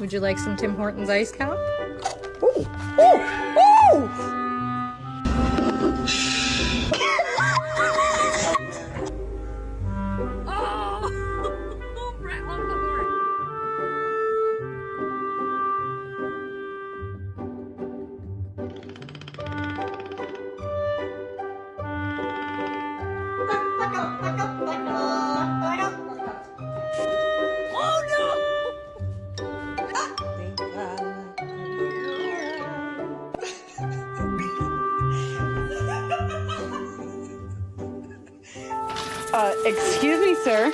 Would you like some Tim Hortons Ice Cap? Ooh, ooh, ooh! Excuse me, sir.